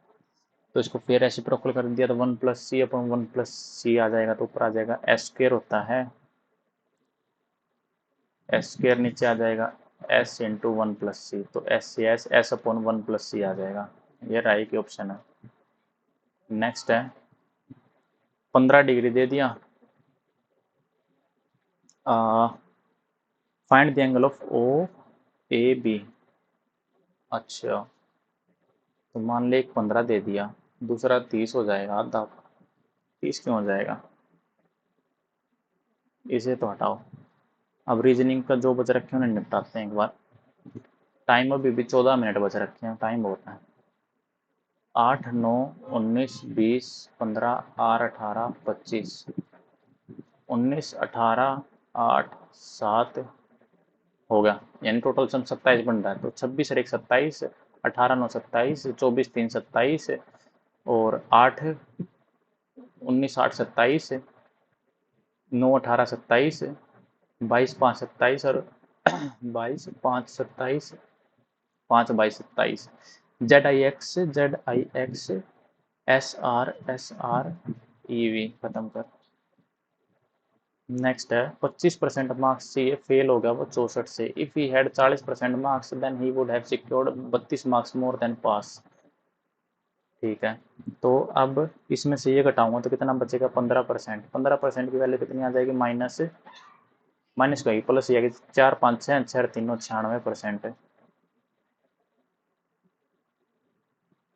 तो इसको फिर रेसिप्रोकल कर दिया तो 1 + c अपॉन 1 + c आ जाएगा, तो ऊपर आ जाएगा एस स्क्वायर होता है एस स्क्वायर, नीचे आ जाएगा s इंटू 1 + c, तो s से s अपॉन 1 + c आ जाएगा। ये राइट की ऑप्शन है। नेक्स्ट है 15 डिग्री दे दिया, find the angle of O A B. अच्छा, तो मान ले एक 15 दे दिया, दूसरा 30 हो जाएगा, आधा 30 क्यों हो जाएगा, इसे तो हटाओ। अब रीजनिंग का जो बच रखे हैं उन्हें निपटाते हैं एक बार। टाइम अभी भी 14 मिनट बच रखे हैं, टाइम बहुत है। 8 9 19 20 15 8 18 25 19 18 8 7 हो गया, यानी टोटल सम 27 बन रहा है। तो 26 और 1 27, 18 9 27, 24 3 27 और 8 19 8 27, 9 18 27, 22 5 27 और 22 5 27, 5 22 27। ZIX SR खत्म कर। नेक्स्ट है 25% मार्क्स चाहिए, फेल हो गया वो 64 से। If he had 40% marks then he would have secured 32 marks more than pass. ठीक है, तो अब इसमें से ये घटाऊंगा तो कितना बचेगा 15%। 15% की वैल्यू कितनी आ जाएगी, माइनस माइनस का प्लस ये 4 5 6 6 3 96%।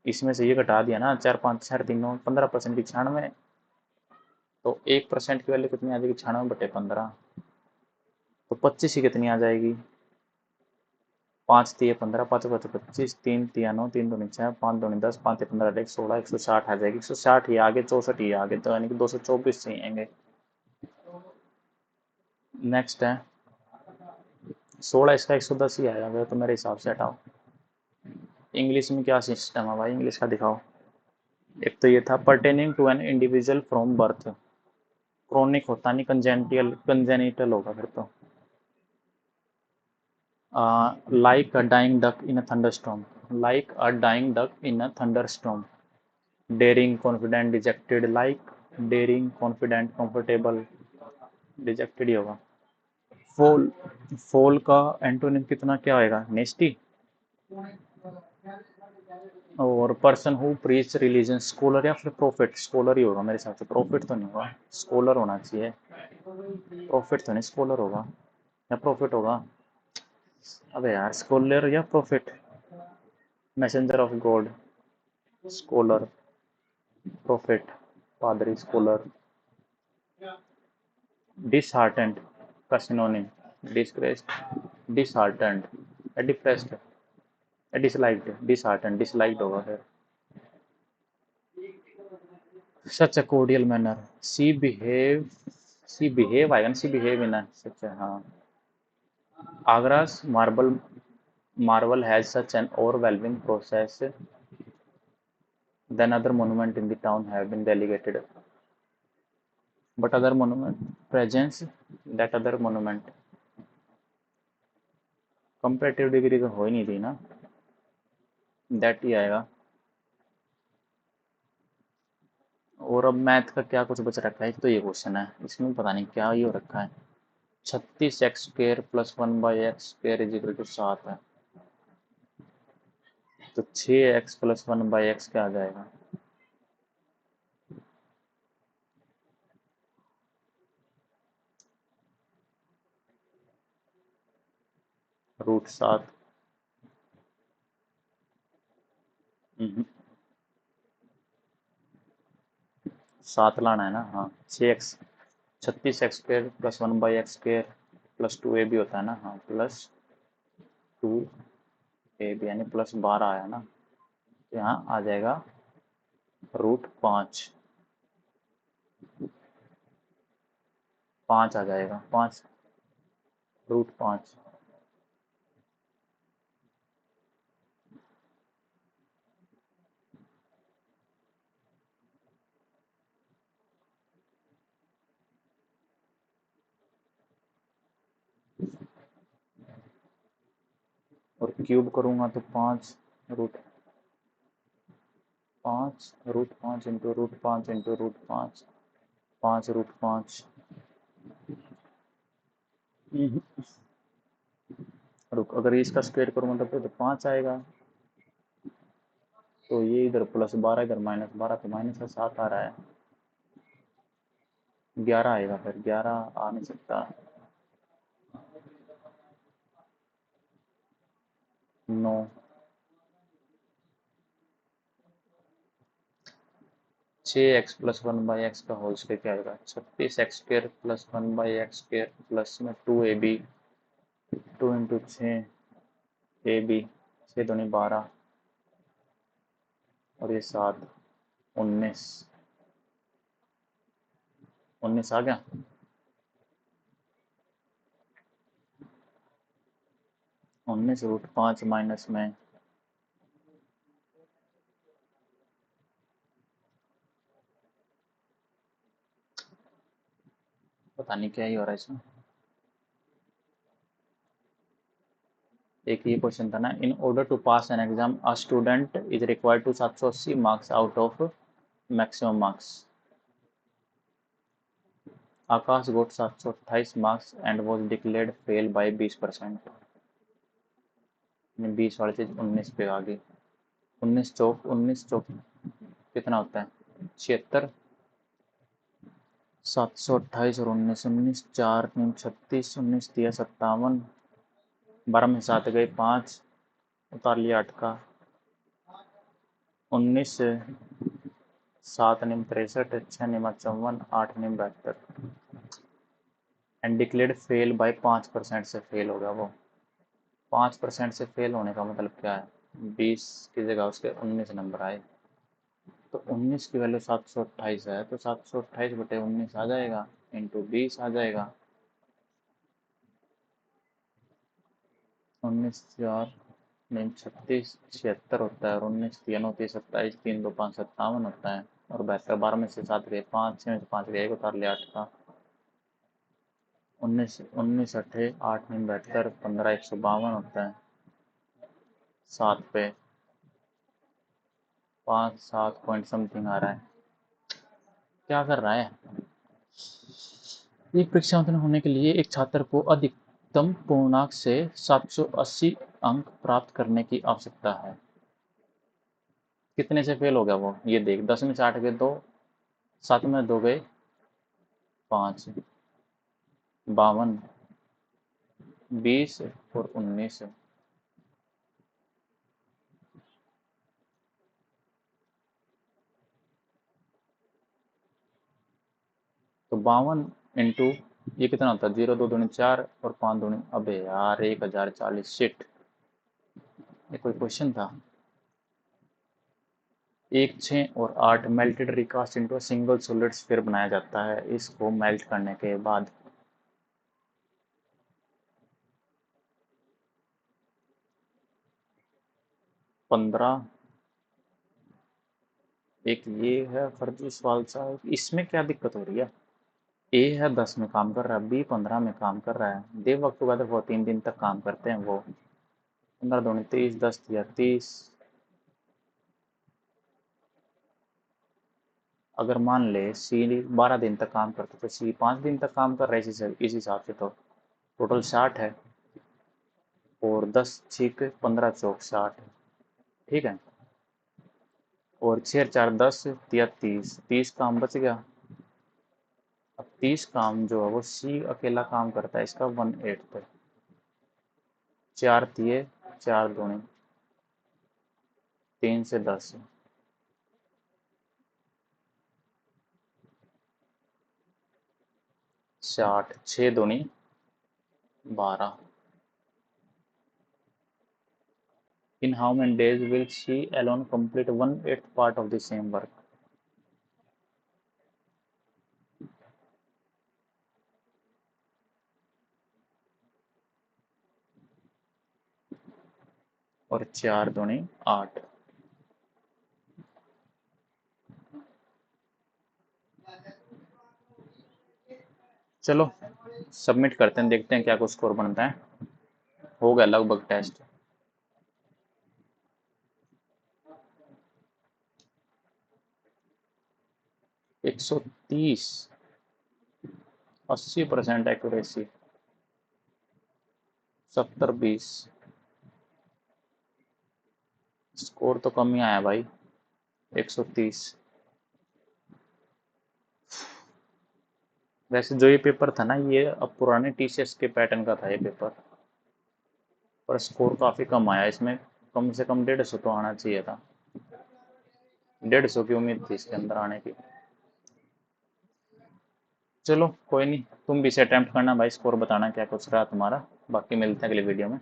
इसमें से ये घटा दिया ना, 4 5 6 3 15% की 96, तो 1% की वैल्यू कितनी आ जाएगी 96/15, तो 25 ही कितनी आ जाएगी 5 3 15 5 5 25, 3 3 9 3 2 6 5 2 10 5 15 1 16 160 आ जाएगी। 160 ही आगे 64 ही आगे, तो यानी कि 224 से आएंगे। नेक्स्ट है 16, इसका 110 ही आएगा तो मेरे हिसाब से हटाओ। इंग्लिश में क्या सिस्टम है भाई, इंग्लिश का दिखाओ। एक तो ये था pertaining to an individual from birth, chronic होता नहीं, कंजेनिटल कंजेनिटल होगा फिर तो। Like a dying duck in a thunderstorm, like a dying duck in a thunderstorm. Daring confident dejected, like daring confident comfortable, dejected ही होगा। फॉल, फॉल का एंटोनिम कितना क्या होएगा, नेस्टी। और person who preach religion, scholar या फिर प्रोफिट, स्कॉलर ही होगा मेरे हिसाब से, प्रॉफिट तो नहीं होगा, स्कॉलर होना चाहिए, प्रॉफिट तो नहीं स्कॉलर होगा, या प्रॉफिट होगा। अबे यार स्कॉलर या profit, messenger of God, scholar, profit, पादरी, स्कॉलर। डिसहार्टेंड का synonym, disgraced, disheartened, depressed, disliked, disheartened disliked होगा फिर। सच a cordial manner, she behave आएगा ना, सी बिहेव इन सच, हाँ। आगरा's marble has such an overwhelming process than other monument in the town have been delegated, but other monument presents that other monument। Comparative degree तो हो ही नहीं रही ना, दैट ही आएगा। और अब मैथ का क्या कुछ बच रखा है, एक तो ये क्वेश्चन है, इसमें पता नहीं क्या ही हो रखा है। 36x² + 1/x² = 7 है, तो 6x + 1/x क्या आ जाएगा, √7। 7 लाना है ना, हाँ। 6x 36x² + 1/x² + 2ab होता है ना, हाँ, +2ab यानी +12 आया ना, तो यहाँ आ जाएगा √5। 5 आ जाएगा, 5 √5। और क्यूब करूँगा तो 5 √5 इंटू √5 इंटू √5, 5 √5। रुक, अगर इसका स्क्वायर करूँगा तो 5 आएगा। तो ये इधर +12, इधर -12, तो माइनस का 7 आ रहा है। 11 आएगा, फिर 11 आ नहीं सकता। 9। 6x + 1/x का होल स्क्वायर क्या आएगा? 36x² + 1/x² प्लस में 2ab, 2 × 6ab, 6 दूनी 12 और ये 7, 19। 19 आ गया। 19 √5 माइनस में पता नहीं क्या ही हो रहा है इसमें। एक ये क्वेश्चन था ना, in order to pass an exam a student is required to 780 marks out of maximum marks. Akash got 728 marks and was declared fail by 20%। 20 वाली चीज 19 पे आ गई। 19 चौक कितना होता है? 76। 728 और 19, 19 4 3 36, 19 3 57, 12 में 7 गए 5, उतार लिया 8 का। 19 7 निम 63, 6 निम 54, 8 निम 72। एंड डिक्लेयर्ड फेल बाय 5% से फेल हो गया वो। 5% से फेल होने का मतलब क्या है? 20 की जगह उसके 19 नंबर आए, तो 19 की वैल्यू 728 है, तो 728/19 आ जाएगा, इंटू 20 आ जाएगा। 19 4 निम 36, 76 होता है, और 19 3 29 27, 3 2 5 57 होता है, और 72, 12 में से 7 गए 5, 6 में से 5 गए 1, उतार लिया 8 का। 19 19 8 8 निम 72, 15 152 होता है। 7 पे 5 7 पॉइंट समथिंग आ रहा है। क्या कर रहा है? एक परीक्षा उत्तीर्ण होने के लिए एक छात्र को अधिकतम पूर्णांक से 780 अंक प्राप्त करने की आवश्यकता है। कितने से फेल हो गया वो? ये देख, 10 में से 8 गए 2, 7 में 2 गए 5, 52, 20 और 19। तो 52 इंटू ये कितना होता है? 0 2 दूनी 4 और 5 दूनी, अबे यार 1040। शिट, ये कोई क्वेश्चन था। 1 6 और 8 melted recast into single solid sphere बनाया जाता है। इसको मेल्ट करने के बाद 15। एक ये है फर्जी सवाल सा, इसमें क्या दिक्कत हो रही है? ए है 10 में काम कर रहा है, बी 15 में काम कर रहा है। दे वक्त टुगेदर वो 3 दिन तक काम करते हैं वो। 15 दूनी 30, 10 दिया 30। अगर मान ले सी 12 दिन तक काम करता तो सी 5 दिन तक काम कर रहा है, इस हिसाब से तो टोटल 60 है, और 10 छिक 15 चौक 60। ठीक है, और 6 4 10 या 30, 30 काम बच गया। अब 30 काम जो है वो सी अकेला काम करता है, इसका 1/8 पे। 4 दिए 4 दूनी 3 से 10, 60, 6 दूनी 12। In how many days will she alone complete 1/8 part of the same work? और 4 दूनी 8। चलो सबमिट करते हैं, देखते हैं क्या कुछ स्कोर बनता है। हो गया लगभग टेस्ट। 130, 80% एक्यूरेसी, 70-20। स्कोर तो कम ही आया भाई, 130। वैसे जो ये पेपर था ना, ये अब पुराने टीसीएस के पैटर्न का था ये पेपर, पर स्कोर काफ़ी कम आया इसमें। कम से कम 150 तो आना चाहिए था। 150 की उम्मीद थी इसके अंदर आने की। चलो कोई नहीं, तुम भी इसे अटेम्प्ट करना भाई, स्कोर बताना क्या कुछ रहा तुम्हारा। बाकी मिलते हैं अगली वीडियो में।